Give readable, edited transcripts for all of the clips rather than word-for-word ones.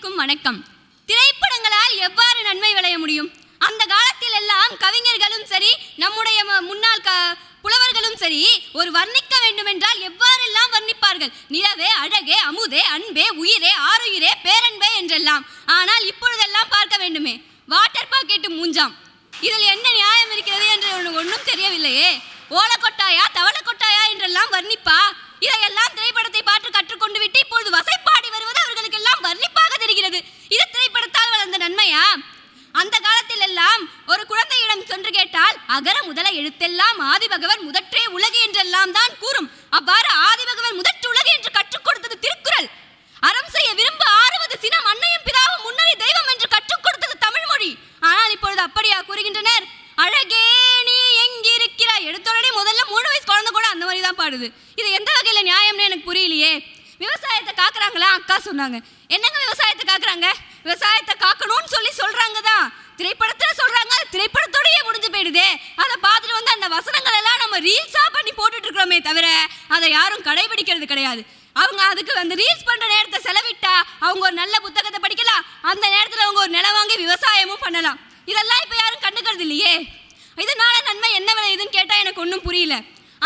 அனைவருக்கும் வணக்கம். திரைப்படங்களால் எவ்வாறு நன்மை விளைய முடியும்? அந்த காலத்தில் எல்லாம் கவிஞர்களும் சரி, நம்முடைய முன்னாள் புலவர்களும் சரி, ஒரு வர்ணிக்க வேண்டுமென்றால் எவ்வாறெல்லாம் வர்ணிப்பார்கள். நிலவே, அழகே, அமுதே, அன்பே, உயிரே, ஆருயிரே, பேரன்பே என்றெல்லாம். ஆனால் இப்பொழுதெல்லாம் பார்க்க வேண்டுமே, வாட்டர் பாக்கெட்டு மூஞ்சாம். இதில் என்ன நியாயம் இருக்கிறது என்று ஒன்றும் தெரியவில்லையே. ஓலக்கொட்டாயா, தவளக்கொட்டாயா என்றெல்லாம் வர்ணிப்பா. இதையெல்லாம் திரைப்படத்தை பார்த்து கற்றுக்கொண்டு விட்டு இப்பொழுது வசைப்பாடி வருவது அவர்களுக்கு எல்லாம் வர்ணிப்பாக தெரிகிறது. இது திரைப்படத்தால் வளர்ந்த நன்மையா? அந்த காலத்தில் எல்லாம் ஒரு குழந்தையிடம் சென்று கேட்டால் அகர முதல எழுத்தெல்லாம் ஆதிபகவன் முதற்றே உலகு என்றெல்லாம் தான் கூறும். அவ்வாறு ஆதிபகவன் முதற்று உலகு என்று கற்றுக் கொடுத்தது திருக்குறள். அறம் செய்ய விரும்ப ஆறுவது சினம், அன்னையும் பிதாவும் முன்னணி தெய்வம் என்று கற்றுக் கொடுத்தது தமிழ் மொழி. ஆனால் இப்பொழுது அப்படியா கூறுகின்றனர்? அழகே நீ எங்கிருக்கிறாய் எடுத்தோடனே முதல்ல 3 வயசு குழந்தை கூட அந்த மாதிரி தான் பாடுது. இது எந்த வகையில் நியாயம்னு எனக்கு புரியலையே. விவசாயத்தை காக்குறாங்களா? அக்கா சொன்னாங்க. என்னங்க விவசாயத்தை காக்குறாங்க? விவசாயத்தை காக்கணும்னு சொல்றாங்க தான். திரைப்படத்துல சொல்றாங்க, அது திரைப்படத்தோடயே முடிஞ்சு போயிடுதே. அதை பார்த்துட்டு வந்து அந்த வசனங்கள் எல்லாம் நம்ம ரீல்ஸா பண்ணி போட்டுட்டு இருக்கிறோமே தவிர அதை யாரும் கடைபிடிக்கிறது கிடையாது. அவங்க அதுக்கு வந்து ரீல்ஸ் பண்ற நேரத்தை செலவிட்டா அவங்க ஒரு நல்ல புத்தகத்தை படிக்கலாம், அந்த நேரத்தில் அவங்க ஒரு நிலம் வாங்கி விவசாயமும் பண்ணலாம். இதெல்லாம் இப்ப யாரும் கண்டுக்கிறது இல்லையே. இதனால நன்மை என்ன விளையுதுன்னு கேட்டா எனக்கு ஒன்றும் புரியல.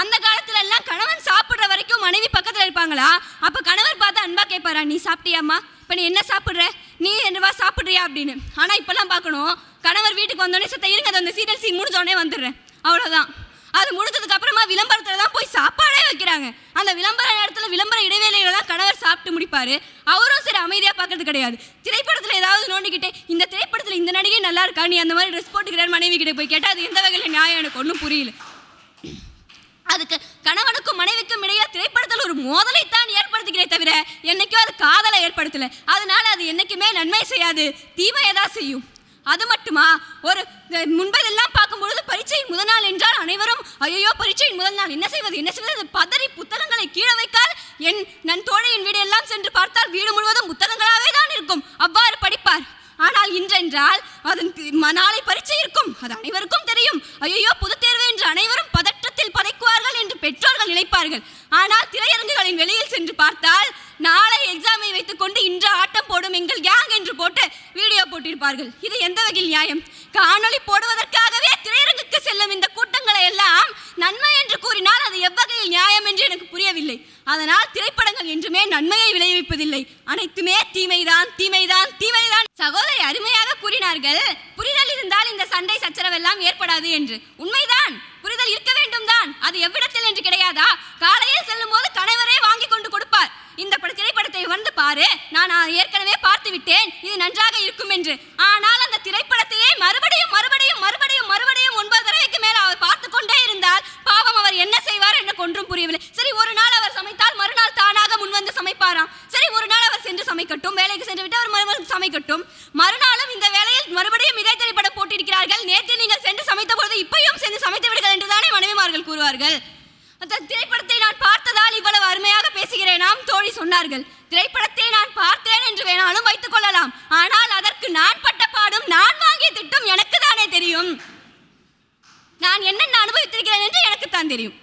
அந்த காலத்துல எல்லாம் கணவன் சாப்பிடுற வரைக்கும் மனைவி பக்கத்துல இருப்பாங்களா? அப்ப கணவர் பார்த்து அன்பா கேட்பாரா, நீ சாப்பிட்டியாம்மா, இப்ப நீ என்ன சாப்பிடுற, நீ 2 ரூபா சாப்பிடுறியா அப்படின்னு. ஆனா இப்பெல்லாம் பார்க்கணும், கணவர் வீட்டுக்கு வந்தோடனே சத்த இருங்க, அந்த சீரியல் சீன் முடிஞ்சோடனே வந்துடுறேன், அவ்வளவுதான். அது முடிஞ்சதுக்கு அப்புறமா விளம்பரத்துல தான் போய் சாப்பாடே வைக்கிறாங்க. அந்த விளம்பர நேரத்துல விளம்பர இடைவேளையில தான் கணவர் சாப்பிட்டு முடிப்பாரு. அவரும் சரி அமைதியா பார்க்கறது கிடையாது. திரைப்படத்துல ஏதாவது நோண்டிக்கிட்டே, இந்த திரைப்படத்துல இந்த நடிகை நல்லா இருக்கா, நீ அந்த மாதிரி ட்ரெஸ் போட்டுக்கிறான்னு மனைவி கிட்ட போய் கேட்டா அது எந்த வகையில நியாயம் எனக்கு ஒன்றும் புரியல. அதுக்கு கணவனுக்கும் மனைவிக்கும் இடையே திரைப்படத்தில் ஒரு மோதலைத்தான் ஏற்படுத்துகிறே தவிர என்னைக்கும் அது காதலை ஏற்படுத்தலை. அதனால அது என்னைக்குமே நன்மை செய்யாது, தீமையை தான் செய்யும். அது மட்டுமா, ஒரு முன்பெல்லாம் பார்க்கும்பொழுது பரீட்சையின் முதல் நாள் என்றால் அனைவரும் ஐயோ பரீட்சையின் முதல் நாள் என்ன செய்வது பதறி புத்தகங்களை கீழே வைக்கால் நன் தோழியின் வீடு எல்லாம் சென்று பார்த்தால் வீடு முழுவதும் புத்தகங்களாகவே தான் இருக்கும். அவ்வாறு படிப்பார். ஆனால் இன்றென்றால் அதன் நாளை பரீட்சை இருக்கும், அது அனைவருக்கும் தெரியும். ஐயோ பொது தேர்வு என்று அனைவரும் பதற்றத்தில் பதைக்குவார்கள் என்று பெற்றோர்கள் நினைப்பார்கள். ஆனால் திரையரங்குகளின் வெளியில் சென்று பார்த்தால் நாளை எக்ஸாமை வைத்துக் கொண்டு இன்று ஆட்டம் போடும் எங்கள் கேங் என்று போட்டு வீடியோ போட்டிருப்பார்கள். இது எந்த வகையில் நியாயம்? காணொளி போடுவதற்காகவே திரையரங்குக்கு செல்லும் இந்த கூட்டங்களை எல்லாம் நன்மை என்று கூறினால் அது எவ்வகையில் நியாயம் என்று எனக்கு புரியவில்லை. அதனால் திரைப்படங்கள் என்றுமே நன்மையை விளைவிப்பதில்லை, அனைத்துமே தீமைதான், தீமைதான், தீமைதான். சகோதரி அருமையாக கூறினார்கள், புரிதல் இருந்தால் இந்த சண்டை சச்சரவெல்லாம் ஏற்படாது என்று. உண்மைதான், புரிதல் இருக்க வேண்டும் தான். அது எவ்விடத்தில் என்று கிடையாதா? காலையில் செல்லும் போது கணவரே வாங்கி கொண்டு கொடுப்பார், இந்த திரைப்படத்தை வந்து பாரு, நான் ஏற்கனவே பார்த்து விட்டேன், இது நன்றாக இருக்கும் என்று. ஆனால் அந்த திரைப்படத்தையே மறுபடியும் மறுபடியும் மறுபடியும் மறுபடியும் 9 தடவைக்கு மேல அவர் பார்த்து கொண்டே இருந்தால் பாவம் அவர் என்ன செய்வார் எனக்கு ஒன்றும் புரியவில்லை. சரி, ஒரு நாள் அவர் சமைத்தால் மறுநாள் தானாக முன்வந்து சமைப்பாராம். சரி, ஒரு நாள் அவர் சென்று சமைக்கட்டும், வேலைக்கு சென்று விட்டு அவர் மறுநாள் சமைக்கட்டும். மறுநாளும் இந்த வேலையில் மறுபடியும் இதே திரைப்படம் போட்டிருக்கிறார்கள். நேற்று நீங்கள் சென்று சமைத்த பொழுது இப்பயும் சென்று சமைத்து விடுங்கள் என்றுதானே மனைவிமார்கள் கூறுவார்கள். அந்த திரைப்படத்தை நான் பார்த்ததால் இவ்வளவு அருமையாக பேசுகிறேனாம் தோழி சொன்னார்கள். திரைப்படத்தை நான் பார்த்தேன் என்று வேணாலும் வைத்துக் கொள்ளலாம். ஆனால் அதற்கு நான் பட்ட பாடும், நான் வாங்கிய திட்டம் எனக்கு தானே தெரியும். நான் என்னென்ன அனுபவித்திருக்கிறேன் என்று எனக்கு தான் தெரியும்.